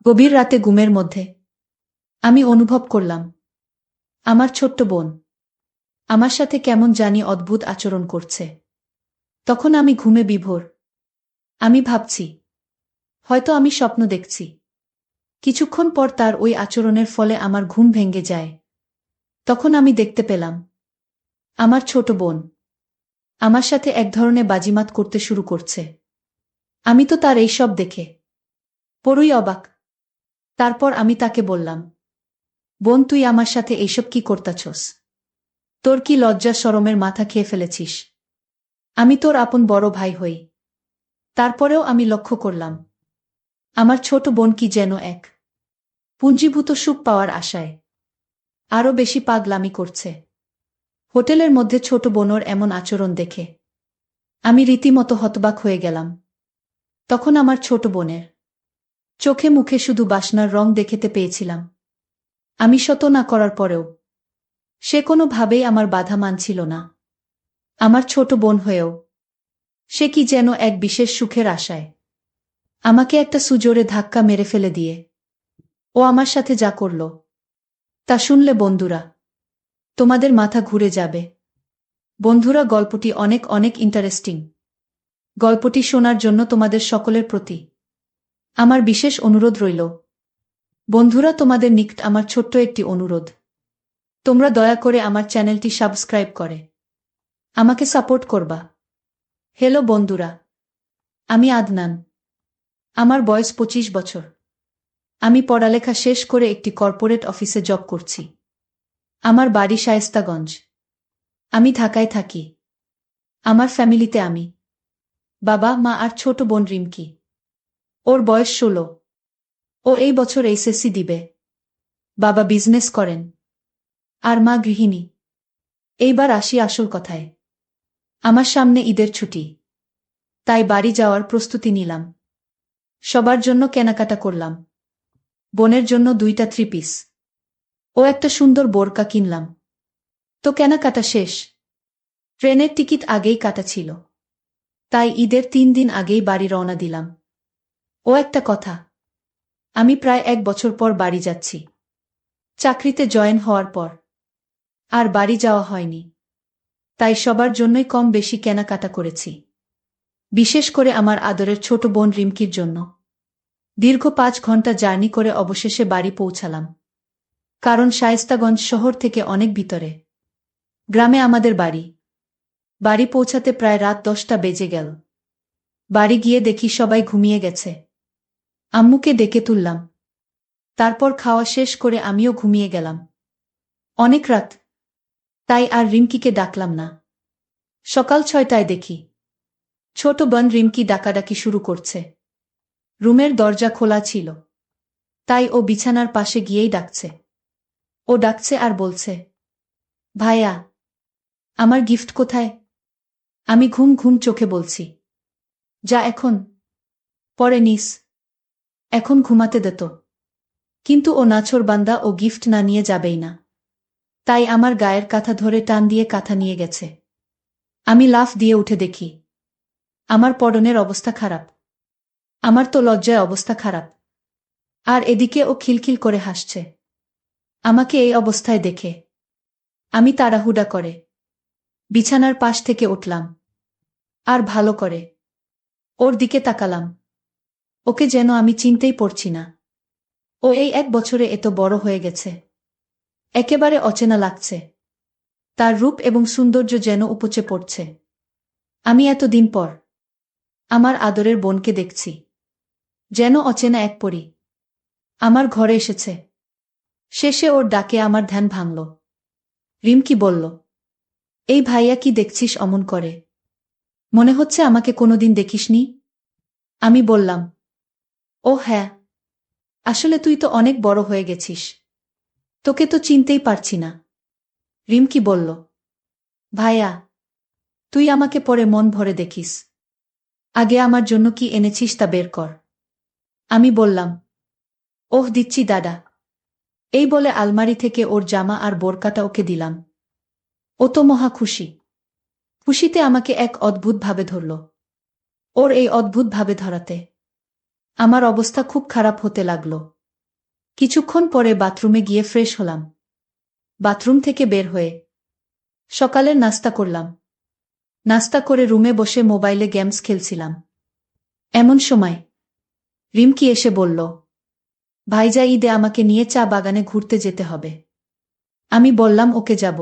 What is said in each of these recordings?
গভীর রাতে ঘুমের মধ্যে আমি অনুভব করলাম আমার ছোট্ট বোন আমার সাথে কেমন জানি অদ্ভুত আচরণ করছে। তখন আমি ঘুমে বিভোর। আমি ভাবছি হয়তো আমি স্বপ্ন দেখছি। কিছুক্ষণ পর তার ওই আচরণের ফলে আমার ঘুম ভেঙে যায়। তখন আমি দেখতে পেলাম আমার ছোট বোন আমার সাথে এক ধরনের বাজিমাত করতে শুরু করছে। আমি তো তার এইসব দেখে পুরোই অবাক। তারপর আমি তাকে বললাম, বোন, তুই আমার সাথে এইসব কি করতাছস? তোর কি লজ্জা শরমের মাথা খেয়ে ফেলেছিস? আমি তোর আপন বড় ভাই হই। তারপরেও আমি লক্ষ্য করলাম আমার ছোট বোন কি যেন এক পুঞ্জীভূত সুখ পাওয়ার আশায় আরও বেশি পাগলামি করছে। হোটেলের মধ্যে ছোট বোনর এমন আচরণ দেখে আমি রীতিমতো হতবাক হয়ে গেলাম। তখন আমার ছোট বোনের চোখে মুখে শুধু বাসনার রং দেখতে পেয়েছিলাম। আমি শত না করার পরেও সে কোনোভাবেই আমার বাধা মানছিল না। আমার ছোট বোন হয়েও সে কি যেন এক বিশেষ সুখের আশায় আমাকে একটা সুজোরে ধাক্কা মেরে ফেলে দিয়ে ও আমার সাথে যা করল তা শুনলে বন্ধুরা তোমাদের মাথা ঘুরে যাবে। বন্ধুরা, গল্পটি অনেক অনেক ইন্টারেস্টিং। গল্পটি শোনার জন্য তোমাদের সকলের প্রতি আমার বিশেষ অনুরোধ রইল। বন্ধুরা, তোমাদের নিকট আমার ছোট্ট একটি অনুরোধ, তোমরা দয়া করে আমার চ্যানেলটি সাবস্ক্রাইব করে আমাকে সাপোর্ট করবা। হ্যালো বন্ধুরা, আমি আদনান। আমার বয়স 25 বছর। আমি পড়ালেখা শেষ করে একটি কর্পোরেট অফিসে জব করছি। আমার বাড়ি শায়েস্তাগঞ্জ। আমি ঢাকায় থাকি। আমার ফ্যামিলিতে আমি, বাবা, মা আর ছোট বোন রিমকি। ওর বয়স 16। ও এই বছর এইচএসসি দিবে। বাবা বিজনেস করেন আর মা গৃহিণী। এইবার আসি আসল কথায়। আমার সামনে ঈদের ছুটি, তাই বাড়ি যাওয়ার প্রস্তুতি নিলাম। সবার জন্য কেনাকাটা করলাম। বোনের জন্য 2টা 3 পিস ও একটা সুন্দর বোরকা কিনলাম। তো কেনাকাটা শেষ। ট্রেনের টিকিট আগেই কাটা ছিল, তাই ঈদের 3 দিন আগেই বাড়ি রওনা দিলাম। ও একটা কথা, আমি প্রায় 1 বছর পর বাড়ি যাচ্ছি। চাকরিতে জয়েন হওয়ার পর আর বাড়ি যাওয়া হয়নি, তাই সবার জন্যই কম বেশি কেনাকাটা করেছি, বিশেষ করে আমার আদরের ছোট বোন রিমকির জন্য। দীর্ঘ 5 ঘন্টা জার্নি করে অবশেষে বাড়ি পৌঁছালাম, কারণ শায়েস্তাগঞ্জ শহর থেকে অনেক ভিতরে গ্রামে আমাদের বাড়ি। বাড়ি পৌঁছাতে প্রায় রাত 10টা বেজে গেল। বাড়ি গিয়ে দেখি সবাই ঘুমিয়ে গেছে। আম্মুকে ডেকে তুললাম। তারপর খাওয়া শেষ করে আমিও ঘুমিয়ে গেলাম। অনেক রাত, তাই আর রিমকিকে ডাকলাম না। সকাল 6টায় দেখি ছোট বোন রিমকি ডাকাডাকি শুরু করছে। রুমের দরজা খোলা ছিল, তাই ও বিছানার পাশে গিয়েই ডাকছে। ও ডাকছে আর বলছে, ভাইয়া, আমার গিফট কোথায়? আমি ঘুম ঘুম চোখে বলছি, যা এখন, পরে নিস, এখন ঘুমাতে দে তো। কিন্তু ও নাছোড়বান্দা, ও গিফট না নিয়ে যাবেই না। তাই আমার গায়ের কাঁথা ধরে টান দিয়ে কাঁথা নিয়ে গেছে। আমি লাফ দিয়ে উঠে দেখি আমার পরনের অবস্থা খারাপ। আমার তো লজ্জায় অবস্থা খারাপ। আর এদিকে ও খিলখিল করে হাসছে আমাকে এই অবস্থায় দেখে। আমি তাড়াহুড়া করে বিছানার পাশ থেকে উঠলাম আর ভালো করে ওর দিকে তাকালাম। ওকে যেন আমি চিনতেই পারছি না। ও এই 1 বছরে এত বড় হয়ে গেছে, একেবারে অচেনা লাগছে। তার রূপ এবং সৌন্দর্য যেন উপচে পড়ছে। আমি এতদিন পর আমার আদরের বোনকে দেখছি, যেন অচেনা এক পরী আমার ঘরে এসেছে। শেষে ওর ডাকে আমার ধ্যান ভাঙল। রিমকি বলল, এই ভাইয়া, কি দেখছিস অমন করে? মনে হচ্ছে আমাকে কোনোদিন দেখিসনি। আমি বললাম, ও হ্যাঁ, আসলে তুই তো অনেক বড় হয়ে গেছিস, তোকে তো চিনতেই পারছি না। রিমকি বলল, ভাইয়া, তুই আমাকে পরে মন ভরে দেখিস। আগে আমার জন্য কি এনেছিস তা বের কর। আমি বললাম, ওহ, দিচ্ছি দাদা। এই বলে আলমারি থেকে ওর জামা আর বোরকাটা ওকে দিলাম। ও তো মহা খুশি। খুশিতে আমাকে এক অদ্ভুতভাবে ধরল। ওর এই অদ্ভুতভাবে ধরাতে আমার অবস্থা খুব খারাপ হতে লাগল। কিছুক্ষণ পরে বাথরুমে গিয়ে ফ্রেশ হলাম। বাথরুম থেকে বের হয়ে সকালের নাস্তা করলাম। নাস্তা করে রুমে বসে মোবাইলে গেমস খেলছিলাম। এমন সময় রিমকি এসে বলল, ভাইজা, ঈদে আমাকে নিয়ে চা বাগানে ঘুরতে যেতে হবে। আমি বললাম, ওকে, যাব।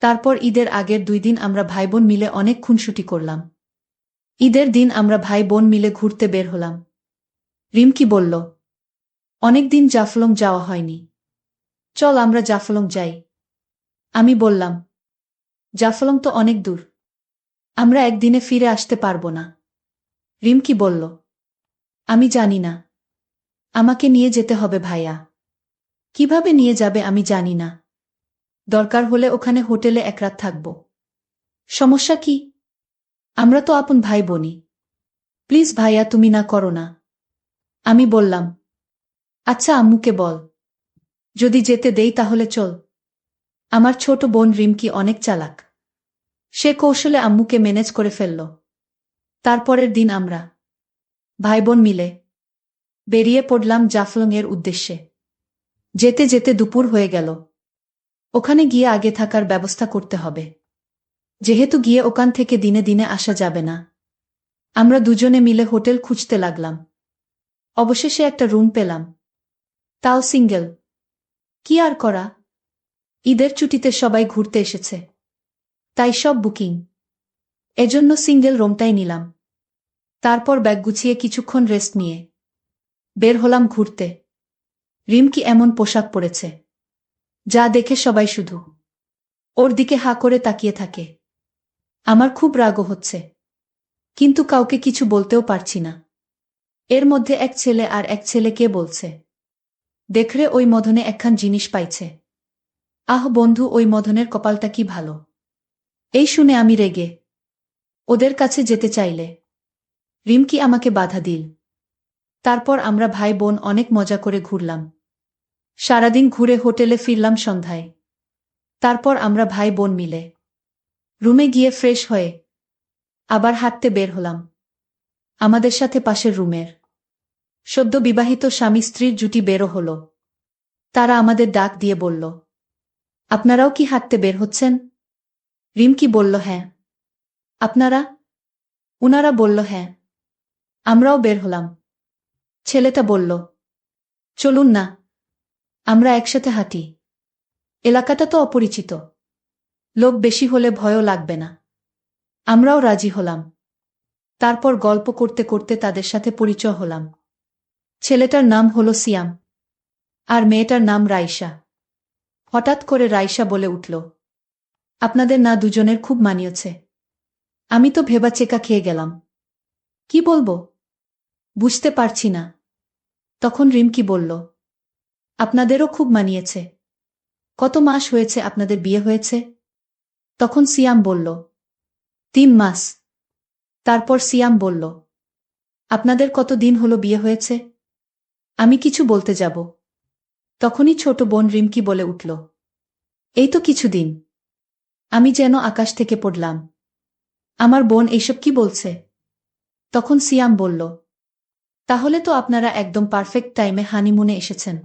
তারপর ঈদের আগের 2 দিন আমরা ভাইবোন মিলে অনেক খুনসুটি করলাম। ঈদের দিন আমরা ভাই বোন মিলে ঘুরতে বের হলাম। রিমকি বলল, অনেকদিন জাফলং যাওয়া হয়নি, চল আমরা জাফলং যাই। আমি বললাম, জাফলং তো অনেক দূর, আমরা একদিনে ফিরে আসতে পারবো না। রিমকি বলল, আমি জানি না, আমাকে নিয়ে যেতে হবে ভাইয়া। কিভাবে নিয়ে যাবে আমি জানি না, দরকার হলে ওখানে হোটেলে 1 রাত থাকব। সমস্যা কি? আমরা তো আপন ভাই বোনই, প্লিজ ভাইয়া, তুমি না করো না। আমি বললাম, আচ্ছা আম্মুকে বল, যদি যেতে দেই তাহলে চল। আমার ছোট বোন রিমকি অনেক চালাক, সে কৌশলে আম্মুকে ম্যানেজ করে ফেলল। তারপরের দিন আমরা ভাইবোন মিলে বেরিয়ে পড়লাম জাফলং এর উদ্দেশ্যে। যেতে যেতে দুপুর হয়ে গেল। ওখানে গিয়ে আগে থাকার ব্যবস্থা করতে হবে, যেহেতু গিয়ে ওখান থেকে দিনে দিনে আসা যাবে না। আমরা দুজনে মিলে হোটেল খুঁজতে লাগলাম। অবশেষে একটা রুম পেলাম, তাও সিঙ্গেল। কি আর করা, ঈদের ছুটিতে সবাই ঘুরতে এসেছে, তাই সব বুকিং, এজন্য সিঙ্গেল রুমটাই নিলাম। তারপর ব্যাগ গুছিয়ে কিছুক্ষণ রেস্ট নিয়ে বের হলাম ঘুরতে। রিমকি এমন পোশাক পরেছে যা দেখে সবাই শুধু ওর দিকে হাঁ করে তাকিয়ে থাকে। আমার খুব রাগও হচ্ছে, কিন্তু কাউকে কিছু বলতেও পারছি না। এর মধ্যে এক ছেলে আর এক ছেলে কে বলছে, দেখরে ওই মদনে একখান জিনিস পাইছে। আহ বন্ধু, ওই মদনের কপালটা কি ভালো। এই শুনে আমি রেগে ওদের কাছে যেতে চাইলে রিমকি আমাকে বাধা দিল। তারপর আমরা ভাই বোন অনেক মজা করে ঘুরলাম। সারাদিন ঘুরে হোটেলে ফিরলাম সন্ধ্যায়। তারপর আমরা ভাই বোন মিলে রুমে গিয়ে ফ্রেশ হয়ে আবার হাঁটতে বের হলাম। আমাদের সাথে পাশের রুমের সদ্য বিবাহিত স্বামী স্ত্রীর জুটি বেরো হলো। তারা আমাদের ডাক দিয়ে বলল, আপনারাও কি হাঁটতে বের হচ্ছেন? রিমকি বলল, হ্যাঁ। আপনারা? উনারা বলল, হ্যাঁ। আমরাও বের হলাম। ছেলেটা বলল, চলুন না, আমরা একসাথে হাঁটি, এলাকাটা তো অপরিচিত, লোক বেশি হলে ভয়ও লাগবে না। আমরাও রাজি হলাম। তারপর গল্প করতে করতে তাদের সাথে পরিচয় হলাম। ছেলেটার নাম হলো সিয়াম, আর মেয়েটার নাম রাইসা। হঠাৎ করে রাইসা বলে উঠল, আপনাদের না দুজনের খুব মানিয়েছে। আমি তো ভেবাচেকা খেয়ে গেলাম, কি বলবো বুঝতে পারছি না। তখন রিমকি বলল, আপনাদেরও খুব মানিয়েছে। কত মাস হয়েছে আপনাদের বিয়ে হয়েছে? তখন সিয়াম বলল, 3 মাস। তারপর সিয়াম বলল, আপনাদের কত দিন হলো বিয়ে হয়েছে? আমি কিছু বলতে যাব, তখনই ছোট বোন রিমকি বলে উঠল, এই তো কিছুদিন। আমি যেন আকাশ থেকে পড়লাম। আমার বোন এইসব কি বলছে? তখন সিয়াম বলল, তাহলে তো আপনারা একদম পারফেক্ট টাইমে হানিমুনে এসেছেন।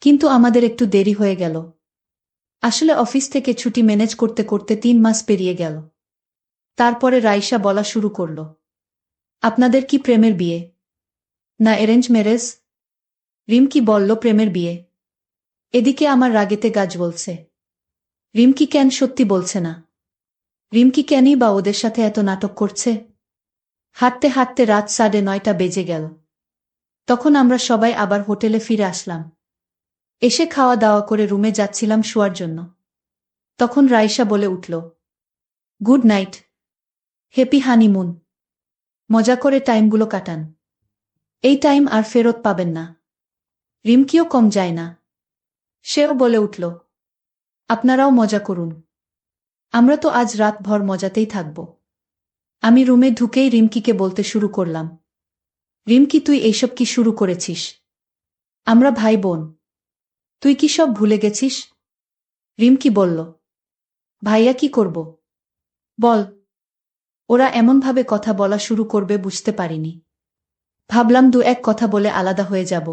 কিন্তু আমাদের একটু দেরি হয়ে গেল। আসলে অফিস থেকে ছুটি ম্যানেজ করতে করতে 3 মাস পেরিয়ে গেল। তারপরে রাইসা বলা শুরু করল, আপনাদের কি প্রেমের বিয়ে, না অ্যারেঞ্জ ম্যারেজ? রিমকি বলল, প্রেমের বিয়ে। এদিকে আমার রাগেতে গাছ বলছে, রিমকি কেন সত্যি বলছে না? রিমকি কেনই বা ওদের সাথে এত নাটক করছে? হাঁটতে হাঁটতে রাত 9:30 বেজে গেল। তখন আমরা সবাই আবার হোটেলে ফিরে আসলাম। এসে খাওয়া দাওয়া করে রুমে যাচ্ছিলাম শোয়ার জন্য। তখন রাইসা বলে উঠল, গুড নাইট, হ্যাপি হানিমুন, মজা করে টাইমগুলো কাটান, এই টাইম আর ফেরত পাবেন না। রিমকিও কম যায় না, সেও বলে উঠল, আপনারাও মজা করুন, আমরা তো আজ রাত ভর মজাতেই থাকব। আমি রুমে ঢুকেই রিমকিকে বলতে শুরু করলাম, রিমকি, তুই এইসব কি শুরু করেছিস? আমরা ভাই বোন, তুই কি সব ভুলে গেছিস? রিমকি বলল, ভাইয়া কি করব বল। ওরা এমনভাবে কথা বলা শুরু করবে বুঝতে পারিনি। ভাবলাম দু এক কথা বলে আলাদা হয়ে যাব,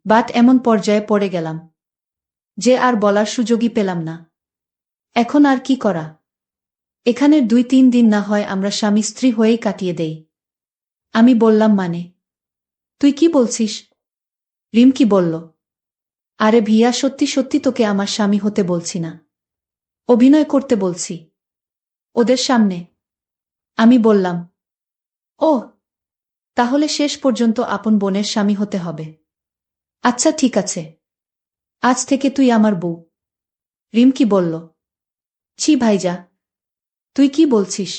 বাট এমন পর্যায়ে পড়ে গেলাম যে আর বলার সুযোগই পেলাম না। এখন আর কি করা? এখানের 2-3 দিন না হয় আমরা স্বামী স্ত্রী হয়েই কাটিয়ে দেই। আমি বললাম, মানে? তুই কি বলছিস? রিমকি বলল, আরে ভিয়া, সত্যি সত্যি তোকে আমার স্বামী হতে বলছি না, অভিনয় করতে বলছি ওদের সামনে। আমি বললাম, ও, তাহলে শেষ পর্যন্ত আপন বোনের স্বামী হতে হবে। আচ্ছা ঠিক আছে, আজ থেকে তুই আমার বউ। রিমকি বলল, ছি ভাইজা, তুই কি বলছিস?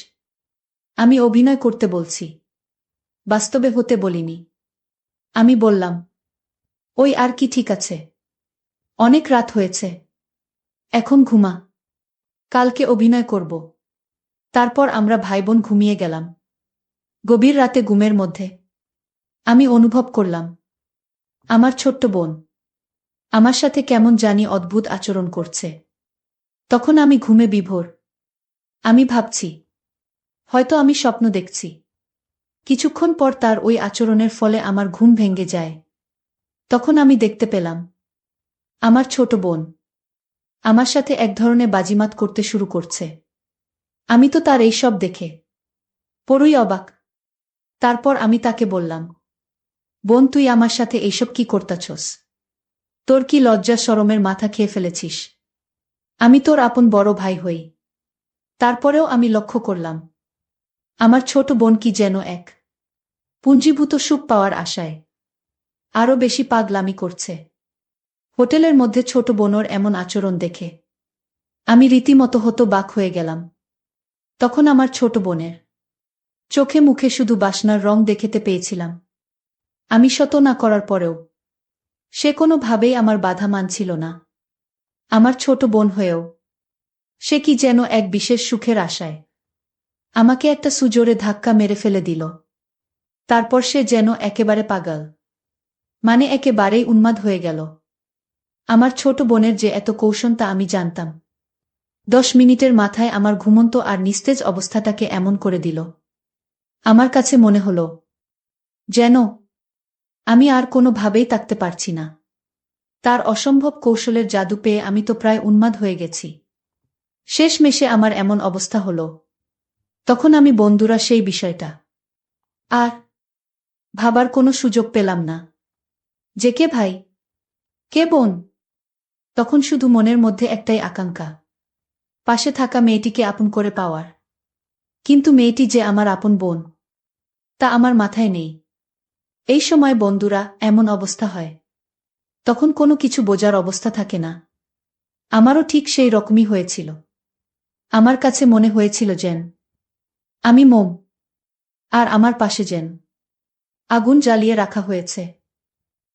আমি অভিনয় করতে বলছি, বাস্তবে হতে বলিনি। আমি বললাম, ওই আর কি, ঠিক আছে, অনেক রাত হয়েছে, এখন ঘুমা, কালকে অভিনয় করব। তারপর আমরা ভাইবোন ঘুমিয়ে গেলাম। গভীর রাতে ঘুমের মধ্যে আমি অনুভব করলাম আমার ছোট্ট বোন আমার সাথে কেমন জানি অদ্ভুত আচরণ করছে। তখন আমি ঘুমে বিভোর। আমি ভাবছি, হয়তো আমি স্বপ্ন দেখছি। কিছুক্ষণ পর তার ওই আচরণের ফলে আমার ঘুম ভেঙে যায়। তখন আমি দেখতে পেলাম আমার ছোট বোন আমার সাথে এক ধরনের বাজিমাত করতে শুরু করছে। আমি তো তার এইসব দেখে পুরোই অবাক। তারপর আমি তাকে বললাম, বোন, তুই আমার সাথে এইসব কি করতাছস? তোর কি লজ্জা শরমের মাথা খেয়ে ফেলেছিস? আমি তোর আপন বড় ভাই হই। তারপরেও আমি লক্ষ্য করলাম আমার ছোট বোন কি যেন এক পুঞ্জীভূত সুখ পাওয়ার আশায় আরও বেশি পাগলামি করছে। হোটেলের মধ্যে ছোট বোনর এমন আচরণ দেখে আমি রীতিমতো হতবাক হয়ে গেলাম। তখন আমার ছোট বোনের চোখে মুখে শুধু বাসনার রং দেখতে পেয়েছিলাম। আমি শত না করার পরেও সে কোনোভাবেই আমার বাধা মানছিল না। আমার ছোট বোন হয়েও সে কি যেন এক বিশেষ সুখের আশায় আমাকে একটা সুজোরে ধাক্কা মেরে ফেলে দিল। তারপর সে যেন একেবারে পাগল, মানে একেবারেই উন্মাদ হয়ে গেল। আমার ছোট বোনের যে এত কৌশল তা আমি জানতাম। 10 মিনিটের মাথায় আমার ঘুমন্ত আর নিস্তেজ অবস্থাটাকে এমন করে দিল। আমার কাছে মনে হলো যেন আমি আর কোনোভাবেই থাকতে পারছি না। তার অসম্ভব কৌশলের জাদু পেয়ে আমি তো প্রায় উন্মাদ হয়ে গেছি। শেষমেশে আমার এমন অবস্থা হলো। তখন আমি বন্ধুরা সেই বিষয়টা আর ভাবার কোনো সুযোগ পেলাম না যে কে ভাই, কে বোন। তখন শুধু মনের মধ্যে একটাই আকাঙ্ক্ষা, পাশে থাকা মেয়েটিকে আপন করে পাওয়ার। কিন্তু মেয়েটি যে আমার আপন বোন তা আমার মাথায় নেই। এই সময় বন্ধুরা এমন অবস্থা হয়, তখন কোনো কিছু বোঝার অবস্থা থাকে না। আমারও ঠিক সেই রকমই হয়েছিল। আমার কাছে মনে হয়েছিল যেন আমি মোম, আর আমার পাশে যেন আগুন জ্বালিয়ে রাখা হয়েছে।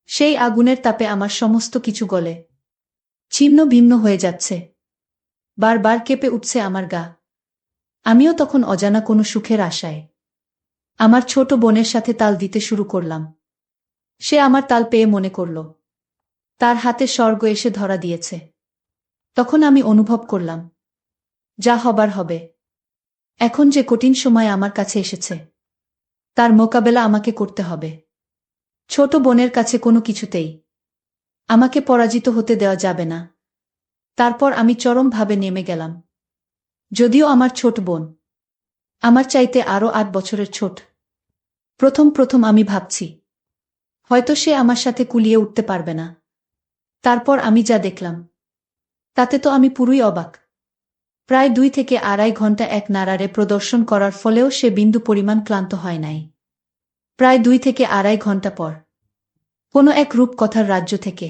সেই আগুনের তাপে আমার সমস্ত কিছু গলে ছিন্ন ভিন্ন হয়ে যাচ্ছে। বারবার কেঁপে উঠছে আমার গা। আমিও তখন অজানা কোনো সুখের আশায় আমার ছোট বোনের সাথে তাল দিতে শুরু করলাম। সে আমার তাল পেয়ে মনে করল তার হাতে স্বর্গ এসে ধরা দিয়েছে। তখন আমি অনুভব করলাম যা হবার হবে। এখন যে কঠিন সময় আমার কাছে এসেছে তার মোকাবেলা আমাকে করতে হবে। ছোট বোনের কাছে কোনো কিছুতেই আমাকে পরাজিত হতে দেওয়া যাবে না। তারপর আমি চরমভাবে নেমে গেলাম। যদিও আমার ছোট বোন আমার চাইতে আরও 8 বছরের ছোট। প্রথম প্রথম আমি ভাবছি হয়তো সে আমার সাথে কুলিয়ে উঠতে পারবে না। তারপর আমি যা দেখলাম তাতে তো আমি পুরোই অবাক। প্রায় 2 থেকে আড়াই ঘন্টা এক নাড়ারে প্রদর্শন করার ফলেও সে বিন্দু পরিমাণ ক্লান্ত হয় নাই। প্রায় 2 থেকে আড়াই ঘন্টা পর কোনো এক রূপকথার রাজ্য থেকে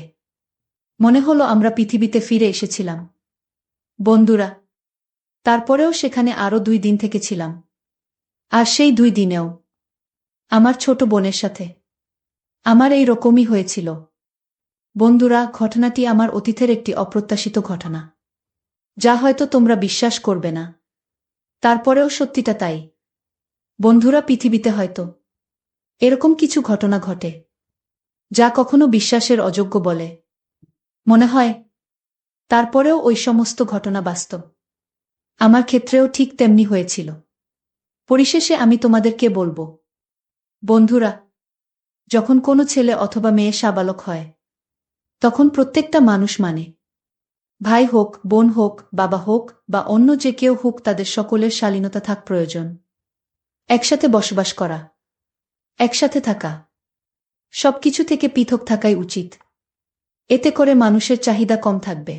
মনে হলো আমরা পৃথিবীতে ফিরে এসেছিলাম। বন্ধুরা, তারপরেও সেখানে আরও 2 দিন থেকেছিলাম। আর সেই 2 দিনেও আমার ছোট বোনের সাথে আমার এই রকমই হয়েছিল। বন্ধুরা, ঘটনাটি আমার অতীতের একটি অপ্রত্যাশিত ঘটনা, যা হয়তো তোমরা বিশ্বাস করবে না। তারপরেও সত্যিটা তাই। বন্ধুরা, পৃথিবীতে হয়তো এরকম কিছু ঘটনা ঘটে যা কখনো বিশ্বাসের অযোগ্য বলে মনে হয়। তারপরেও ওই সমস্ত ঘটনা বাস্তব। আমার ক্ষেত্রেও ঠিক তেমনি হয়েছিল। পরিশেষে আমি তোমাদেরকে বলবো, বন্ধুরা, যখন কোনো ছেলে অথবা মেয়ে সাবালক হয়, তখন প্রত্যেকটা মানুষ মানে ভাই হোক, বোন হোক, বাবা হোক বা অন্য যে কেউ হোক, তাদের সকলের শালীনতা থাক প্রয়োজন। একসাথে বসবাস করা, একসাথে থাকা, সবকিছু থেকে পৃথক থাকাই উচিত। এতে করে মানুষের চাহিদা কম থাকবে।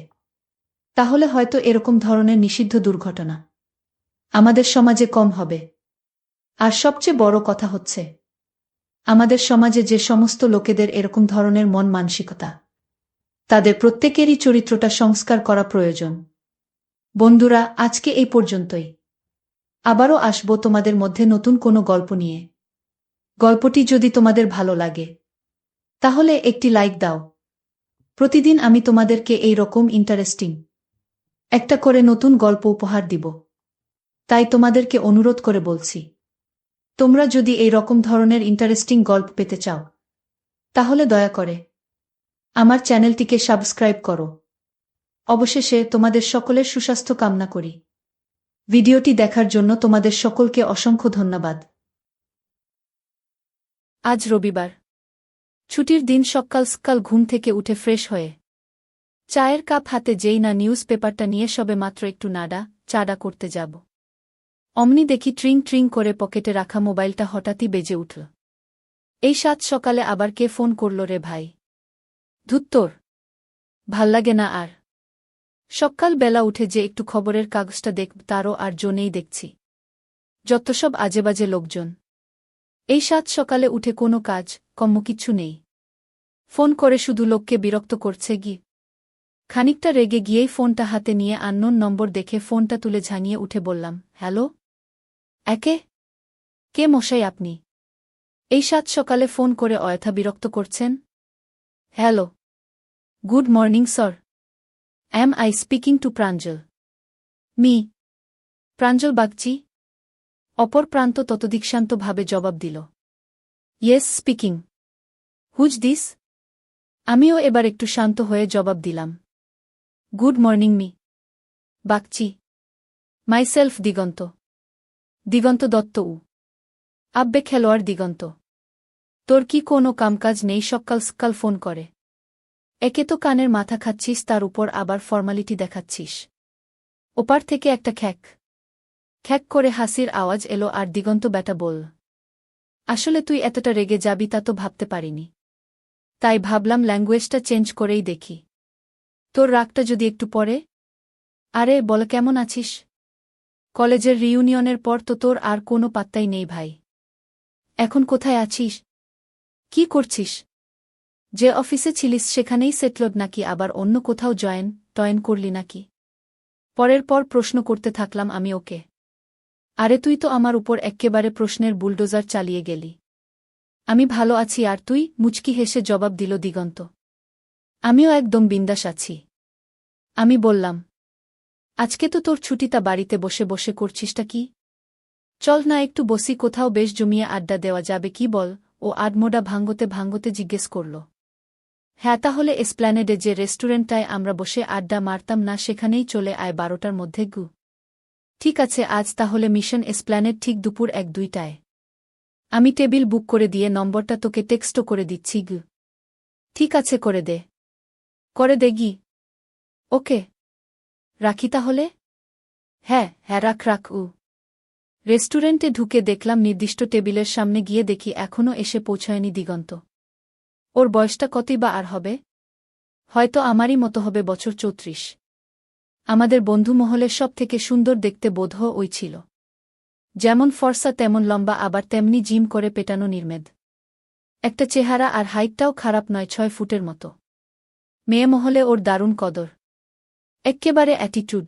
তাহলে হয়তো এরকম ধরনের নিষিদ্ধ দুর্ঘটনা আমাদের সমাজে কম হবে। আর সবচেয়ে বড় কথা হচ্ছে, আমাদের সমাজে যে সমস্ত লোকেদের এরকম ধরনের মন মানসিকতা, তাদের প্রত্যেকেরই চরিত্রটা সংস্কার করা প্রয়োজন। বন্ধুরা, আজকে এই পর্যন্তই। আবারও আসবো তোমাদের মধ্যে নতুন কোনো গল্প নিয়ে। গল্পটি যদি তোমাদের ভালো লাগে, তাহলে একটি লাইক দাও। প্রতিদিন আমি তোমাদেরকে এই রকম ইন্টারেস্টিং একটা করে নতুন গল্প উপহার দিব। তাই তোমাদেরকে অনুরোধ করে বলছি, তোমরা যদি এই রকম ধরনের ইন্টারেস্টিং গল্প পেতে চাও, তাহলে দয়া করে আমার চ্যানেলটিকে সাবস্ক্রাইব করো। অবশেষে তোমাদের সকলের সুস্বাস্থ্য কামনা করি। ভিডিওটি দেখার জন্য তোমাদের সকলকে অসংখ্য ধন্যবাদ। আজ রবিবার, ছুটির দিন। সকাল সকাল ঘুম থেকে উঠে ফ্রেশ হয়ে চায়ের কাপ হাতে যেই না নিউজ পেপারটা নিয়ে সবে মাত্র একটু নাড়া চাড়া করতে যাব, অমনি দেখি ট্রিং ট্রিং করে পকেটে রাখা মোবাইলটা হঠাৎই বেজে উঠল। এই সাত সকালে আবার কে ফোন করল রে ভাই? ধুত্তর, ভাল্লাগে না আর। সকাল বেলা উঠে যে একটু খবরের কাগজটা দেখব, তারও আর জোনেই দেখছি যত সব আজেবাজে লোকজন। এই সাত সকালে উঠে কোনো কাজ কম্ম কিচ্ছু নেই, ফোন করে শুধু লোককে বিরক্ত করছে গি। খানিকটা রেগে গিয়েই ফোনটা হাতে নিয়ে আননোন নম্বর দেখে ফোনটা তুলে ঝাঙিয়ে উঠে বললাম, হ্যালো? কে মশাই আপনি? এই সাত সকালে ফোন করে অযথা বিরক্ত করছেন? Hello, good morning sir. Am I speaking to Pranjal? Mr, Pranjal Bagchi. অপর প্রান্ত ততোদিকশান্তভাবে জবাব দিল, ইয়েস স্পিকিং। Whose this? আমিও এবার একটু শান্ত হয়ে জবাব দিলাম, good morning Mr Bagchi. Myself Diganta. Diganta Dutta উ। আব্বে খেলোয়াড় দিগন্ত। তোর কি কোনো কামকাজ নেই সকাল সকাল ফোন করে? একে তো কানের মাথা খাচ্ছিস, তার উপর আবার ফর্মালিটি দেখাচ্ছিস। ওপার থেকে একটা খ্যাক খ্যাক করে হাসির আওয়াজ এলো আর দিগন্ত ব্যাটা বলল, আসলে তুই এতটা রেগে যাবি তা তো ভাবতে পারিনি। তাই ভাবলাম ল্যাঙ্গুয়েজটা চেঞ্জ করেই দেখি, তোর রাগটা যদি একটু পড়ে। আরে বল, কেমন আছিস? কলেজের রিইউনিয়নের পর তো তোর আর কোনো পাত্তাই নেই ভাই। এখন কোথায় আছিস? কি করছিস? যে অফিসে ছিলিস সেখানেই সেটলড নাকি আবার অন্য কোথাও টয়েন করলি নাকি? পরের পর প্রশ্ন করতে থাকলাম আমি ওকে। আরে তুই তো আমার উপর এক্কেবারে প্রশ্নের বুলডোজার চালিয়ে গেলি। আমি ভালো আছি, আর তুই? মুচকি হেসে জবাব দিল দিগন্ত। আমিও একদম বিন্দাস আছি। আমি বললাম, আজকে তো তোর ছুটি, তা বাড়িতে বসে বসে করছিসটা কি? চল না একটু বসি কোথাও, বেশ জমিয়ে আড্ডা দেওয়া যাবে কি বল? ও আডমোডা ভাঙ্গতে ভাঙ্গতে জিজ্ঞেস করল। হ্যাঁ, তাহলে এসপ্ল্যানেডে যে রেস্টুরেন্টটায় আমরা বসে আড্ডা মারতাম না, সেখানেই চলে আয় 12টার মধ্যে গু। ঠিক আছে, আজ তাহলে মিশন এসপ্ল্যানেড, ঠিক দুপুর 1-2টায়। আমি টেবিল বুক করে দিয়ে নম্বরটা তোকে টেক্সটও করে দিচ্ছি গু। ঠিক আছে, করে দে গি। ওকে, রাখি তাহলে? হ্যাঁ, রাখ উ। রেস্টুরেন্টে ঢুকে দেখলাম নির্দিষ্ট টেবিলের সামনে, গিয়ে দেখি এখনও এসে পৌঁছায়নি দিগন্ত। ওর বয়সটা কতই বা আর হবে? হয়তো আমারই মতো হবে, বছর 34। আমাদের বন্ধু মহলের সব থেকে সুন্দর দেখতে বোধহ ওই ছিল। যেমন ফর্সা তেমন লম্বা, আবার তেমনি জিম করে পেটানো নির্মেদ একটা চেহারা, আর হাইটটাও খারাপ নয়, 6 ফুটের মতো। মেয়ে মহলে ওর দারুণ কদর, এক্কেবারে অ্যাটিটিউড।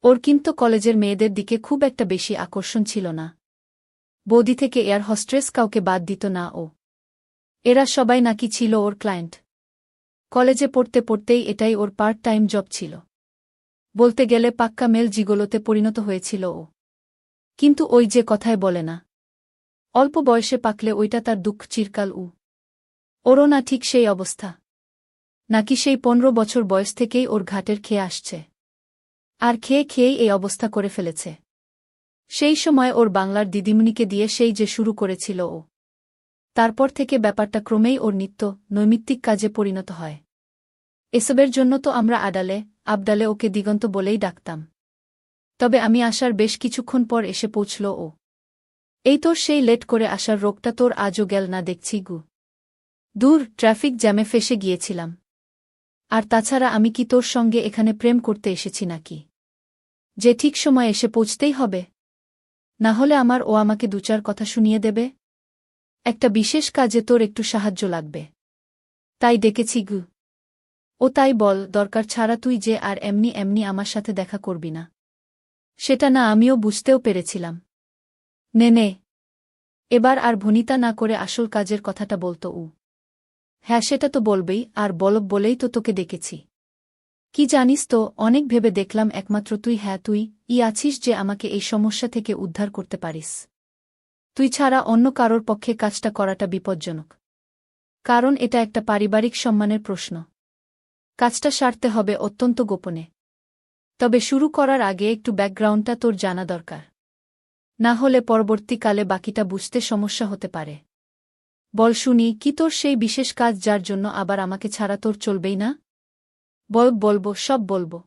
ওর কিন্তু কলেজের মেয়েদের দিকে খুব একটা বেশি আকর্ষণ ছিল না। বৌদি থেকে এয়ার হস্ট্রেস কাউকে বাদ দিত না ও। এরা সবাই নাকি ছিল ওর ক্লায়েন্ট। কলেজে পড়তে পড়তেই এটাই ওর পার্ট টাইম জব ছিল। বলতে গেলে পাক্কা মেল জিগোলোতে পরিণত হয়েছিল ও। কিন্তু ওই যে কথায় বলে না, অল্প বয়সে পাকলে ওইটা তার দুঃখ চিরকাল উ। ওরও না ঠিক সেই অবস্থা। নাকি সেই 15 বছর বয়স থেকেই ওর ঘাটের খেয়ে আসছে, আর খেয়েই এই অবস্থা করে ফেলেছে। সেই সময় ওর বাংলার দিদিমণিকে দিয়ে সেই যে শুরু করেছিল ও। তারপর থেকে ব্যাপারটা ক্রমেই ওর নিত্য নৈমিত্তিক কাজে পরিণত হয়। এসবের জন্য তো আমরা আবডালে ওকে দিগন্ত বলেই ডাকতাম। তবে আমি আসার বেশ কিছুক্ষণ পর এসে পৌঁছল ও। এই তোর সেই লেট করে আসার রোগটা তোর আজও গেল না দেখছি গু। দূর, ট্রাফিক জ্যামে ফেসে গিয়েছিলাম। আর তাছাড়া আমি কি তোর সঙ্গে এখানে প্রেম করতে এসেছি নাকি যে ঠিক সময় এসে পৌঁছতেই হবে? না হলে ও আমাকে দুচার কথা শুনিয়ে দেবে। একটা বিশেষ কাজে তোর একটু সাহায্য লাগবে, তাই ডেকেছি গু। ও তাই বল, দরকার ছাড়া তুই যে আর এমনি এমনি আমার সাথে দেখা করবি না সেটা না আমিও বুঝতেও পেরেছিলাম। নে, এবার আর ভনিতা না করে আসল কাজের কথাটা বলতো উ। হ্যাঁ, সেটা তো বলবেই, আর বলেই তো তোকে ডেকেছি। কি জানিস তো, অনেক ভেবে দেখলাম একমাত্র তুই আছিস যে আমাকে এই সমস্যা থেকে উদ্ধার করতে পারিস। তুই ছাড়া অন্য কারোর পক্ষে কাজটা করাটা বিপজ্জনক। কারণ এটা একটা পারিবারিক সম্মানের প্রশ্ন। কাজটা সারতে হবে অত্যন্ত গোপনে। তবে শুরু করার আগে একটু ব্যাকগ্রাউন্ডটা তোর জানা দরকার। না হলে পরবর্তীকালে বাকিটা বুঝতে সমস্যা হতে পারে। বল শুনি, কি তোর সেই বিশেষ কাজ যার জন্য আবার আমাকে ছাড়া তোর চলবেই না? বলবো, সব বলবো।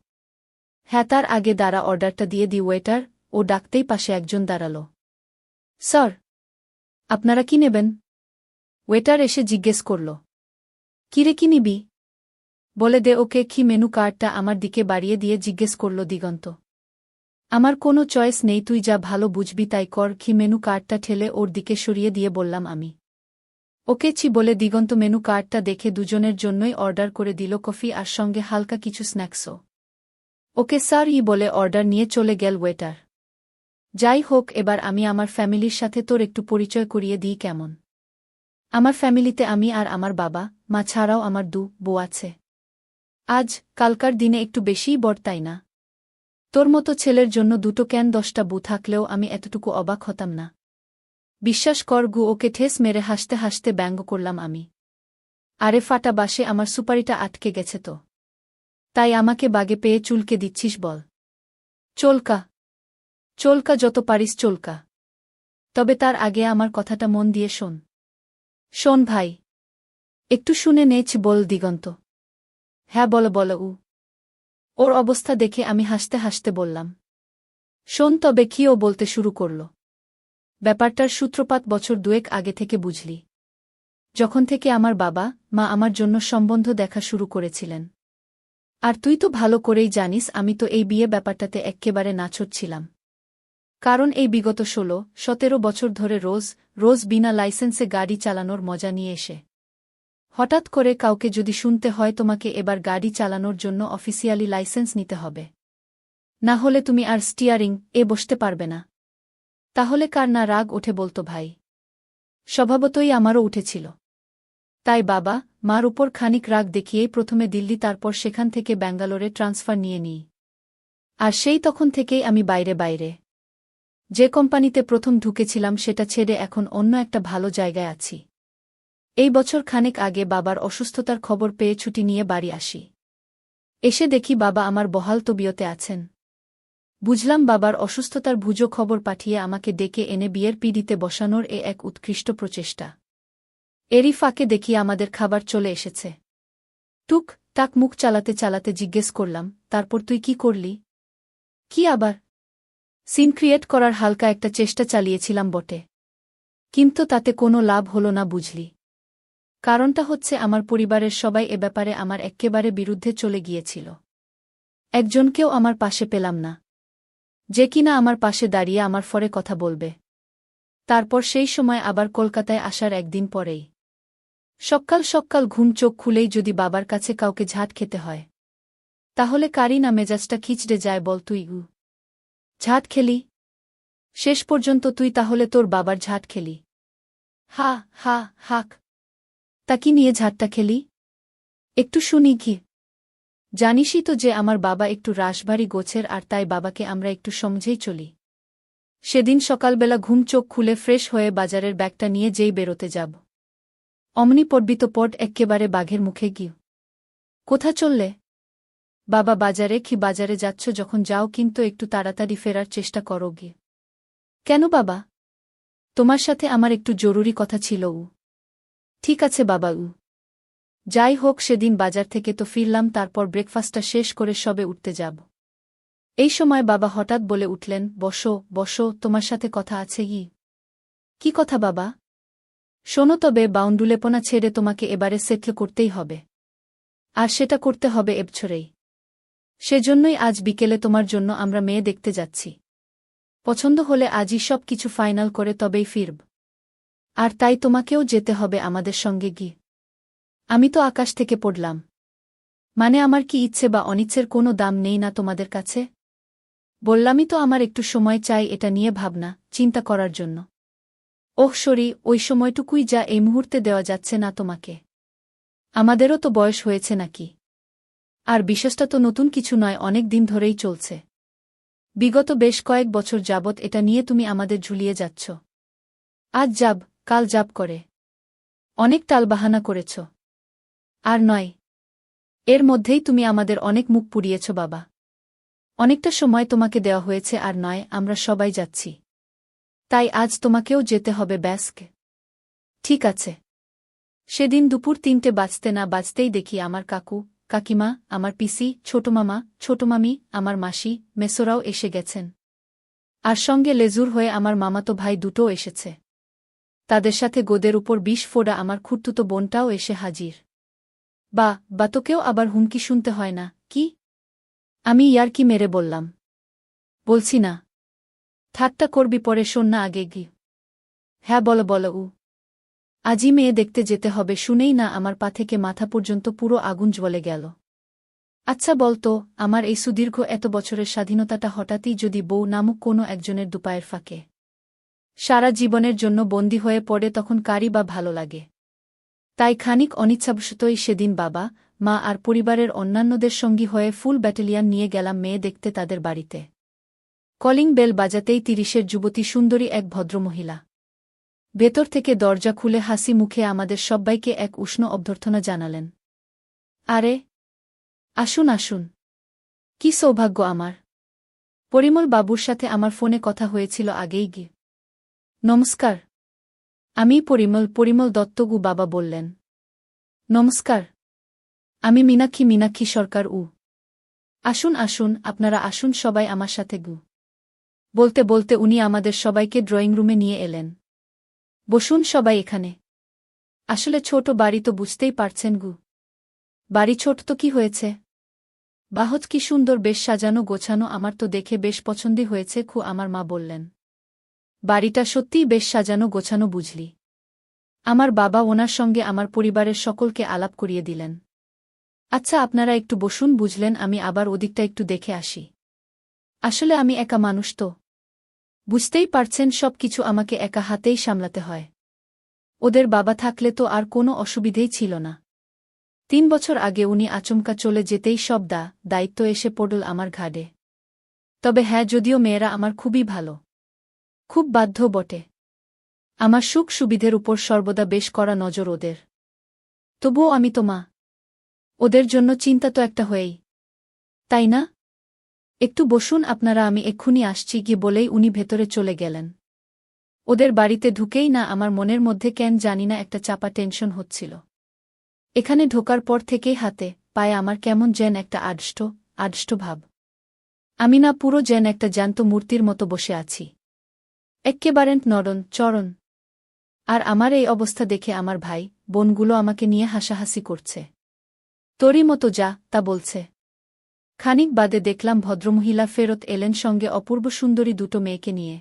হ্যাঁ, তার আগে দাঁড়া, অর্ডারটা দিয়ে দি ওয়েটার। ও ডাকতেই পাশে একজন দাঁড়াল। স্যার, আপনারা কি নেবেন? ওয়েটার এসে জিজ্ঞেস করল। কিরে, কি নিবি? বলে দে ওকে। কি মেনু কার্ডটা আমার দিকে বাড়িয়ে দিয়ে জিজ্ঞেস করল দিগন্ত। আমার কোনো চয়েস নেই, তুই যা ভালো বুঝবি তাই কর। কি মেনু কার্ডটা ঠেলে ওর দিকে সরিয়ে দিয়ে বললাম আমি। ওকে ছি বলে দিগন্ত মেনু কার্ডটা দেখে দুজনের জন্যই অর্ডার করে দিল কফি আর সঙ্গে হালকা কিছু স্ন্যাক্সও। ওকে স্যার বলে অর্ডার নিয়ে চলে গেল ওয়েটার। যাই হোক, এবার আমি আমার ফ্যামিলির সাথে তোর একটু পরিচয় করিয়ে দিই কেমন? আমার ফ্যামিলিতে আমি আর আমার বাবা মা ছাড়াও আমার বউ আছে। আজ কালকার দিনে একটু বেশিই বড়, তাই না? তোর মতো ছেলের জন্য দুটো কেন 10টা বউ থাকলেও আমি এতটুকু অবাক হতাম না। বিশ্বাস কর গু। ওকে ঠেস মেরে হাসতে হাসতে ব্যঙ্গ করলাম আমি। আরে ফাটা বাসে আমার সুপারিটা আটকে গেছে তো, তাই আমাকে বাগে পেয়ে চুলকে দিচ্ছিস বল? চলকা যত পারিস চলকা। তবে তার আগে আমার কথাটা মন দিয়ে শোন ভাই। একটু শুনে নেছ বল দিগন্ত। হ্যাঁ বল উ। ওর অবস্থা দেখে আমি হাসতে হাসতে বললাম। শোন তবে কি ও বলতে শুরু করল। ব্যাপারটার সূত্রপাত বছর দুয়েক আগে থেকে বুঝলি, যখন থেকে আমার বাবা মা আমার জন্য সম্বন্ধ দেখা শুরু করেছিলেন। আর তুই তো ভালো করেই জানিস আমি তো এই বিয়ে ব্যাপারটাতে এক্কেবারে নাছোড় ছিলাম। কারণ এই বিগত 16-17 বছর ধরে রোজ বিনা লাইসেন্সে গাড়ি চালানোর মজা নিয়ে এসে হঠাৎ করে কাউকে যদি শুনতে হয় তোমাকে এবার গাড়ি চালানোর জন্য অফিসিয়ালি লাইসেন্স নিতে হবে, না হলে তুমি আর স্টিয়ারিং বসতে পারবে না, তাহলে কার না রাগ ওঠে বলতো ভাই? স্বভাবতই আমারও উঠেছিল। তাই বাবা মার উপর খানিক রাগ দেখিয়েই প্রথমে দিল্লি, তারপর সেখান থেকে ব্যাঙ্গালোরে ট্রান্সফার নিয়ে নিই। আর সেই তখন থেকেই আমি বাইরে যে কোম্পানিতে প্রথম ঢুকেছিলাম সেটা ছেড়ে এখন অন্য একটা ভালো জায়গায় আছি। এই বছর খানেক আগে বাবার অসুস্থতার খবর পেয়ে ছুটি নিয়ে বাড়ি আসি। এসে দেখি বাবা আমার বহাল তবিয়তে আছেন। বুঝলাম বাবার অসুস্থতার ভুজো খবর পাঠিয়ে আমাকে ডেকে এনে বিয়ের পিঁড়িতে বসানোর এক উৎকৃষ্ট প্রচেষ্টা। এরই ফাঁকে দেখি আমাদের খাবার চলে এসেছে। টুক টাক মুখ চালাতে জিজ্ঞেস করলাম, তারপর তুই কি করলি? কি আবার? সিন ক্রিয়েট করার হালকা একটা চেষ্টা চালিয়েছিলাম বটে, কিন্তু তাতে কোনো লাভ হলো না বুঝলি। কারণটা হচ্ছে আমার পরিবারের সবাই এ ব্যাপারে আমার এক্কেবারে বিরুদ্ধে চলে গিয়েছিল। একজনকেও আমার পাশে পেলাম না, যে কিনা আমার পাশে দাঁড়িয়ে আমার ফরে কথা বলবে। তারপর সেই সময় আবার কলকাতায় আসার একদিন পরেই সকাল ঘুম চোখ খুলেই যদি বাবার কাছে কাউকে ঝাঁট খেতে হয়, তাহলে কারই না মেজাজটা খিচড়ে যায় বল? তুই ঝাঁট খেলি? শেষ পর্যন্ত তুই তাহলে তোর বাবার ঝাঁট খেলি? হাক। তা কি নিয়ে ঝাঁটটা খেলি একটু শুনি কি? জানিসই তো যে আমার বাবা একটু রাশভারী গোছের, আর তাই বাবাকে আমরা একটু সমঝেই চলি। সেদিন সকালবেলা ঘুম চোখ খুলে ফ্রেশ হয়ে বাজারের ব্যাগটা নিয়ে যেই বেরোতে যাব, অমনি পড়বিত পট এক্কেবারে বাঘের মুখে গিয়ে। কোথা চললে? বাবা, বাজারে। কি বাজারে যাচ্ছ? যখন যাও কিন্তু একটু তাড়াতাড়ি ফেরার চেষ্টা করো গিয়ে। কেন বাবা? তোমার সাথে আমার একটু জরুরি কথা ছিল। ঠিক আছে বাবা। যাই হোক, সেদিন বাজার থেকে তো ফিরলাম, তারপর ব্রেকফাস্টটা শেষ করে সবে উঠতে যাব। এই সময় বাবা হঠাৎ বলে উঠলেন, বসো বসো, তোমার সাথে কথা আছে। কি কথা বাবা? শোনো তবে, বাউন্ডুলেপনা ছেড়ে তোমাকে এবারে সেটল করতেই হবে। আর সেটা করতে হবে এবছরেই। সেজন্যই আজ বিকেলে তোমার জন্য আমরা মেয়ে দেখতে যাচ্ছি। পছন্দ হলে আজই সব কিছু ফাইনাল করে তবেই ফিরব। আর তাই তোমাকেও যেতে হবে আমাদের সঙ্গে। আমি তো আকাশ থেকে পড়লাম। মানে আমার কি ইচ্ছে বা অনিচ্ছের কোনো দাম নেই না তোমাদের কাছে? বললামই তো, আমার একটু সময় চাই এটা নিয়ে ভাবনা চিন্তা করার জন্য। ওহ সরি, ওই সময়টুকুই যা এই মুহূর্তে দেওয়া যাচ্ছে না তোমাকে? আমাদেরও তো বয়স হয়েছে নাকি? আর বিশ্বাসটা তো নতুন কিছু নয়, অনেক দিন ধরেই চলছে। বিগত বেশ কয়েক বছর যাবৎ এটা নিয়ে তুমি আমাদের ঝুলিয়ে যাচ্ছ। আজ যাব, কাল যাব করে অনেক টালবাহানা করেছ। আর নয়, এর মধ্যেই তুমি আমাদের অনেক মুখ পুড়িয়েছ বাবা। অনেকটা সময় তোমাকে দেওয়া হয়েছে, আর নয় আমরা সবাই যাচ্ছি। তাই আজ তোমাকেও যেতে হবে, ব্যাসকে। ঠিক আছে। সেদিন দুপুর ৩টে বাজতে না বাজতেই দেখি আমার কাকু, কাকিমা, আমার পিসি, ছোট মামা, ছোট মামি, আমার মাসি, মেসোরাও এসে গেছেন। আর সঙ্গে লেজুর হয়ে আমার মামাতো ভাই দুটোও এসেছে। তাদের সাথে গোদের উপর ২০ ফোড়া আমার খুঁড়তুতো বোনটাও এসে হাজির। বা তোকেও আবার হুমকি শুনতে হয় না কি? আমি ইয়ার্কি মেরে বললাম। বলছি না। ঠাট্টা করবি পরে, শোন না আগে। হ্যাঁ বলো। আজই মেয়ে দেখতে যেতে হবে শুনেই না আমার পা থেকে মাথা পর্যন্ত পুরো আগুন জ্বলে গেল। আচ্ছা বলতো, আমার এই সুদীর্ঘ এত বছরের স্বাধীনতাটা হঠাৎই যদি বউ নামক কোনো একজনের দুপায়ের ফাঁকে সারা জীবনের জন্য বন্দী হয়ে পড়ে, তখন কারই বা ভালো লাগে? তাই খানিক অনিচ্ছাবশতই সেদিন বাবা, মা আর পরিবারের অন্যান্যদের সঙ্গী হয়ে ফুল ব্যাটালিয়ন নিয়ে গেলাম মেয়ে দেখতে তাদের বাড়িতে। কলিং বেল বাজাতেই ৩০-এর যুবতী সুন্দরী এক ভদ্রমহিলা ভেতর থেকে দরজা খুলে হাসি মুখে আমাদের সব্বাইকে এক উষ্ণ অভ্যর্থনা জানালেন। আরে আসুন আসুন, কি সৌভাগ্য আমার! পরিমল বাবুর সাথে আমার ফোনে কথা হয়েছিল আগেই। নমস্কার। আমি পরিমল দত্তগু, বাবা বললেন। নমস্কার। আমি মীনাক্ষী সরকার। আসুন আসুন, আপনারা আসুন সবাই আমার সাথে। বলতে বলতে উনি আমাদের সবাইকে ড্রয়িং রুমে নিয়ে এলেন। বসুন সবাই এখানে। আসলে ছোট বাড়ি তো বুঝতেই পারছেন। বাড়ি ছোট তো কি হয়েছে? বাহত কি সুন্দর, বেশ সাজানো গোছানো, আমার তো দেখে বেশ পছন্দই হয়েছে আমার মা বললেন। বাড়িটা সত্যিই বেশ সাজানো গোছানো বুঝলি। আমার বাবা ওনার সঙ্গে আমার পরিবারের সকলকে আলাপ করিয়ে দিলেন। আচ্ছা আপনারা একটু বসুন, বুঝলেন, আমি আবার ওদিকটা একটু দেখে আসি। আসলে আমি একা মানুষ তো, বুঝতেই পারছেন, সব কিছু আমাকে একা হাতেই সামলাতে হয়। ওদের বাবা থাকলে তো আর কোনো অসুবিধেই ছিল না। ৩ বছর আগে উনি আচমকা চলে যেতেই সব দায়িত্ব এসে পড়ল আমার ঘাড়ে। তবে হ্যাঁ, যদিও মেয়েরা আমার খুবই ভালো, খুব বাধ্য বটে। আমার সুখ সুবিধের উপর সর্বদা বেশ কড়া নজর ওদের। তবুও আমি তো মা, ওদের জন্য চিন্তা তো একটা হয়েই, তাই না? একটু বসুন আপনারা, আমি এক্ষুনি আসছি বলেই উনি ভেতরে চলে গেলেন। ওদের বাড়িতে ঢুকেই না আমার মনের মধ্যে কেন জানি না একটা চাপা টেনশন হচ্ছিল। এখানে ঢোকার পর থেকেই হাতে পায়ে আমার কেমন যেন একটা আড়ষ্ট ভাব। আমি না পুরো যেন একটা জ্যান্ত মূর্তির মতো বসে আছি, এক্কেবারে নরন চরণ। আর আমার এই অবস্থা দেখে আমার ভাই বোনগুলো আমাকে নিয়ে হাসাহাসি করছে। তোরই মতো যা তা বলছে। খানিক বাদে দেখলাম ভদ্রমহিলা ফেরত এলেন সঙ্গে অপূর্ব সুন্দরী দুটো মেয়েকে নিয়ে।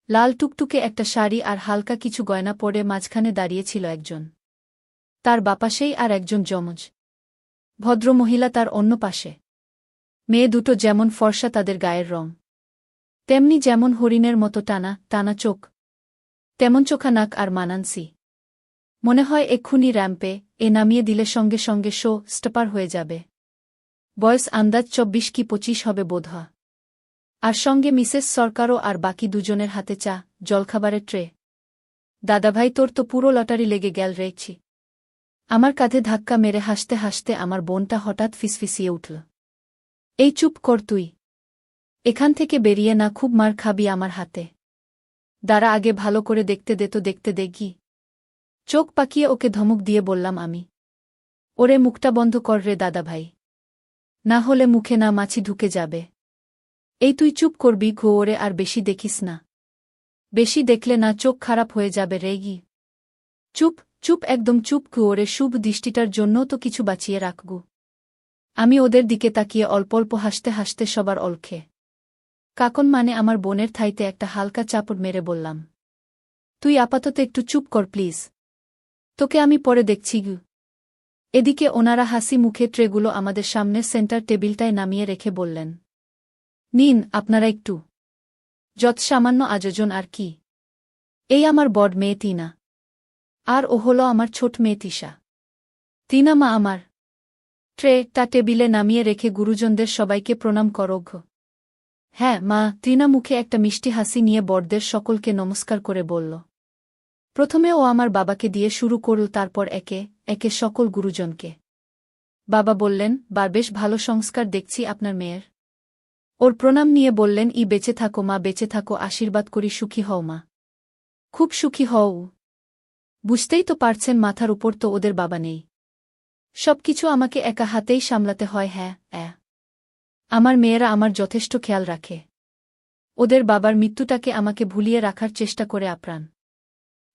লাল টুকটুকে একটা শাড়ি আর হালকা কিছু গয়না পরে মাঝখানে দাঁড়িয়েছিল একজন, তার বাপাশেই আর একজন যমজ ভদ্রমহিলা তার অন্য পাশে। মেয়ে দুটো যেমন ফর্সা, তাদের গায়ের রং তেমনি যেমন হরিণের মতো টানা চোখ, তেমন চোখা নাক আর মানানসি। মনে হয় এক্ষুনি র্যাম্পে নামিয়ে দিলে সঙ্গে সঙ্গে শো স্টপার হয়ে যাবে। বয়স আন্দাজ ২৪ কি ২৫ হবে বোধহয়। আর সঙ্গে মিসেস সরকারও, আর বাকি দুজনের হাতে চা জলখাবারের ট্রে। দাদাভাই, তোর তো পুরো লটারি লেগে গেল রেছি। আমার কাঁধে ধাক্কা মেরে হাসতে হাসতে আমার বোনটা হঠাৎ ফিসফিসিয়ে উঠল। এই চুপ কর তুই, এখান থেকে বেরিয়ে না, খুব মার খাবি আমার হাতে। দাঁড়া, আগে ভালো করে দেখতে দে গি। চোখ পাকিয়ে ওকে ধমক দিয়ে বললাম আমি। ওরে মুখটা বন্ধ কর রে দাদাভাই। না হলে মুখে না মাছি ঢুকে যাবে। এই তুই চুপ করবি গো, ওরে আর বেশি দেখিস না। বেশি দেখলে না চোখ খারাপ হয়ে যাবে রেগি। চুপ চুপ একদম চুপ গো, ওরে শুভ দৃষ্টিটার জন্য তো কিছু বাঁচিয়ে রাখগু। আমি ওদের দিকে তাকিয়ে অল্প অল্প হাসতে হাসতে সবার অলখে কাকন মানে আমার বোনের থাইতে একটা হালকা চাপড় মেরে বললাম, তুই আপাতত একটু চুপ কর প্লিজ, তোকে আমি পরে দেখছি গু। এদিকে ওনারা হাসি মুখে ট্রেগুলো আমাদের সামনের সেন্টার টেবিলটায় নামিয়ে রেখে বললেন, নিন আপনারা একটু। যত সামান্য আয়োজন আর কি। এই আমার বড় মেয়ে তিনা। আর ও হল আমার ছোট মেয়ে তিশা। তিনা মা আমার। ট্রেটা টেবিলে নামিয়ে রেখে গুরুজনদের সবাইকে প্রণাম করোঘ। হ্যাঁ মা, ত্রিনা মুখে একটা মিষ্টি হাসি নিয়ে বড়দের সকলকে নমস্কার করে বলল। প্রথমে ও আমার বাবাকে দিয়ে শুরু করল, তারপর একে একে সকল গুরুজনকে। বাবা বললেন, বেশ ভালো সংস্কার দেখছি আপনার মেয়ের। ওর প্রণাম নিয়ে বললেন, বেঁচে থাকো মা, বেঁচে থাকো, আশীর্বাদ করি, সুখী হও মা, খুব সুখী হও। বুঝতেই তো পারছেন মাথার উপর তো ওদের বাবা নেই, সবকিছু আমাকে একা হাতেই সামলাতে হয়। হ্যাঁ আমার মেয়েরা আমার যথেষ্ট খেয়াল রাখে। ওদের বাবার মৃত্যুটাকে আমাকে ভুলিয়ে রাখার চেষ্টা করে আপ্রাণ।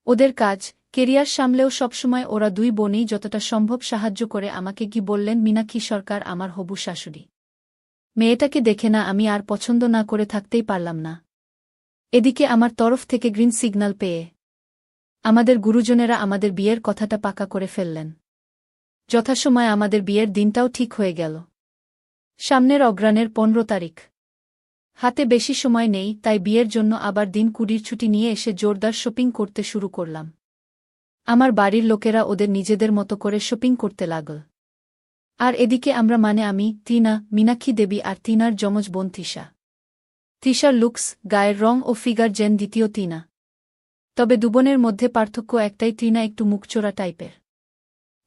ওদের কাজ কেরিয়ার সামলেও সবসময় ওরা দুই বোনেই যতটা সম্ভব সাহায্য করে আমাকে। কি বললেন মীনাক্ষী সরকার, আমার হবু শাশুড়ি। মেয়েটাকে দেখে না আমি আর পছন্দ না করে থাকতেই পারলাম না। এদিকে আমার তরফ থেকে গ্রিন সিগন্যাল পেয়ে আমাদের গুরুজনেরা আমাদের বিয়ের কথাটা পাকা করে ফেললেন। যথাসময়ে আমাদের বিয়ের দিনটাও ঠিক হয়ে গেল। সামনের অগ্রহায়ণের 15 তারিখ। হাতে বেশি সময় নেই, তাই বিয়ের জন্য আবার দিন 20 ছুটি নিয়ে এসে জোরদার শপিং করতে শুরু করলাম। আমার বাড়ির লোকেরা ওদের নিজেদের মতো করে শপিং করতে লাগল। আর এদিকে আমরা মানে আমি, তিনা, মীনাক্ষী দেবী আর তিনার যমজ বোন তিশা। তিশার লুকস, গায়ের রং ও ফিগার যেন দ্বিতীয় তিনা। তবে দুবোনের মধ্যে পার্থক্য একটাই, তিনা একটু মুখচোরা টাইপের।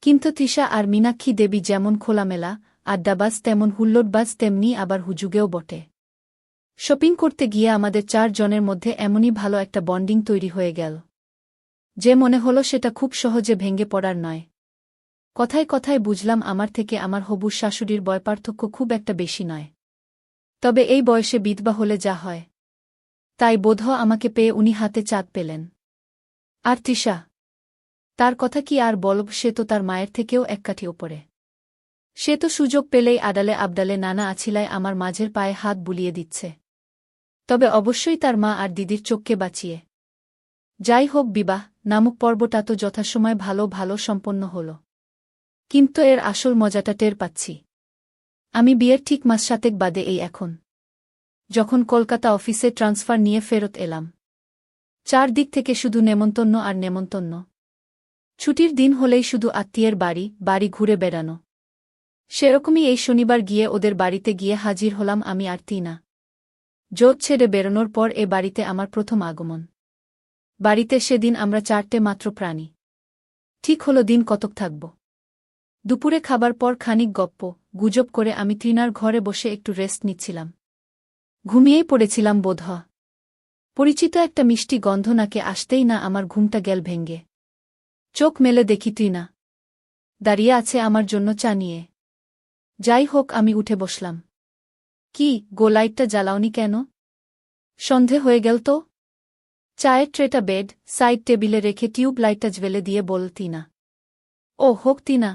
কিন্তু তিশা আর মীনাক্ষী দেবী যেমন খোলামেলা আড্ডাবাজ, তেমন হুল্লোড়বাজ, তেমনি আবার হুজুগেও বটে। শপিং করতে গিয়ে আমাদের 4 জনের মধ্যে এমনই ভালো একটা বন্ডিং তৈরি হয়ে গেল যে মনে হলো সেটা খুব সহজে ভেঙে পড়ার নয়। কথায় কথায় বুঝলাম আমার থেকে আমার হবু শাশুড়ির বয়পার্থক্য খুব একটা বেশি নয়। তবে এই বয়সে বিধবা হলে যা হয়, তাই বোধহয় আমাকে পেয়ে উনি হাতে চাঁদ পেলেন। আর তিশা, তার কথা কি আর বলব, সে তো তার মায়ের থেকেও এক কাঠি ওপরে। সে তো সুযোগ পেলেই আডালে আবডালে নানা আছিলায় আমার মাঝের পায়ে হাত বুলিয়ে দিচ্ছে। তবে অবশ্যই তার মা আর দিদির চোখকে বাঁচিয়ে। যাই হোক, বিবাহ নামক পর্বটা তো যথাসময় ভালো সম্পন্ন হল। কিন্তু এর আসল মজাটা টের পাচ্ছি আমি বিয়ের ঠিক মাস 7 বাদে, এই এখন যখন কলকাতা অফিসে ট্রান্সফার নিয়ে ফেরত এলাম। 4 দিক থেকে শুধু নেমন্তন্ন আর নেমন্তন্ন। ছুটির দিন হলেই শুধু আত্মীয়ের বাড়ি ঘুরে বেড়ানো। সেরকমই এই শনিবার গিয়ে ওদের বাড়িতে গিয়ে হাজির হলাম আমি আর তিনা। জোট ছেড়ে বেরোনোর পর এ বাড়িতে আমার প্রথম আগমন। বাড়িতে সেদিন আমরা 4টে মাত্র প্রাণী। ঠিক হলো দিন কতক থাকব। দুপুরে খাবার পর খানিক গপ্প গুজব করে আমি তিনার ঘরে বসে একটু রেস্ট নিচ্ছিলাম। ঘুমিয়েই পড়েছিলাম বোধহয়। পরিচিত একটা মিষ্টি গন্ধ নাকে আসতেই না আমার ঘুমটা গেল ভেঙ্গে। চোখ মেলে দেখি তিনা দাঁড়িয়ে আছে আমার জন্য চা নিয়ে। যাই হোক, আমি উঠে বসলাম। কি গো, লাইটটা জ্বালাওনি কেন? সন্ধে হয়ে গেল তো। চায়ের ট্রেটা বেড সাইড টেবিলে রেখে টিউব লাইটটা জ্বেলে দিয়ে বল তিনা। ও হোক তিনা,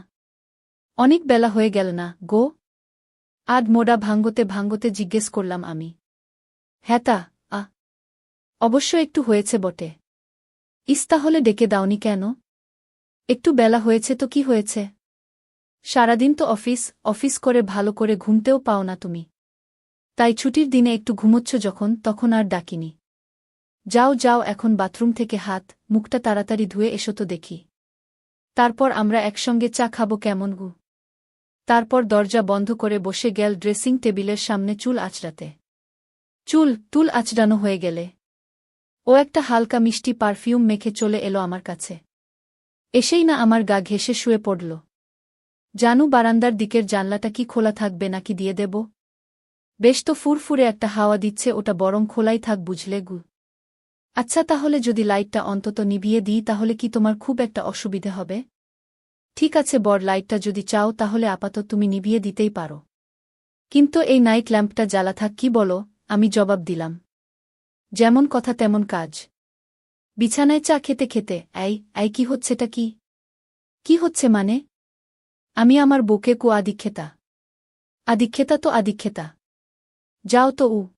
অনেক বেলা হয়ে গেল না গো? আধ মোড়া ভাঙ্গতে জিজ্ঞেস করলাম আমি। হ্যাঁ তা অবশ্য একটু হয়েছে বটে। তাহলে ডেকে দাওনি কেন? একটু বেলা হয়েছে তো কি হয়েছে? সারাদিন তো অফিস করে ভালো করে ঘুমতেও পাও না তুমি। তাই ছুটির দিনে একটু ঘুমোচ্ছ যখন, তখন আর ডাকিনি। যাও এখন বাথরুম থেকে হাত মুখটা তাড়াতাড়ি ধুয়ে এসো তো দেখি। তারপর আমরা একসঙ্গে চা খাবো কেমন গু? তারপর দরজা বন্ধ করে বসে গেল ড্রেসিং টেবিলের সামনে চুল আঁচড়াতে। চুল আঁচড়ানো হয়ে গেলে ও একটা হালকা মিষ্টি পারফিউম মেখে চলে এলো আমার কাছে। এসেই না আমার গা ঘেঁষে শুয়ে পড়ল। জানু বারান্দার দিকের জানলাটা কি খোলা থাকবে নাকি দিয়ে দেব? বেশ তো ফুরফুরে একটা হাওয়া দিচ্ছে, ওটা বরং খোলাই থাক বুঝলে গু। আচ্ছা, তাহলে যদি লাইটটা অন্তত নিভিয়ে দিই তাহলে কি তোমার খুব একটা অসুবিধে হবে? ঠিক আছে বর, লাইটটা যদি চাও তাহলে আপাতত তুমি নিভিয়ে দিতেই পারো। কিন্তু এই নাইট ল্যাম্পটা জ্বালা থাক, কি বলো? আমি জবাব দিলাম। যেমন কথা তেমন কাজ। বিছানায় চা খেতে খেতে, এই কি হচ্ছেটা কি? কি হচ্ছে মানে? আমি আমার বউকে আদিক্ষেতা। আদিক্ষেতা তো আদিক্ষেতা। যাও তো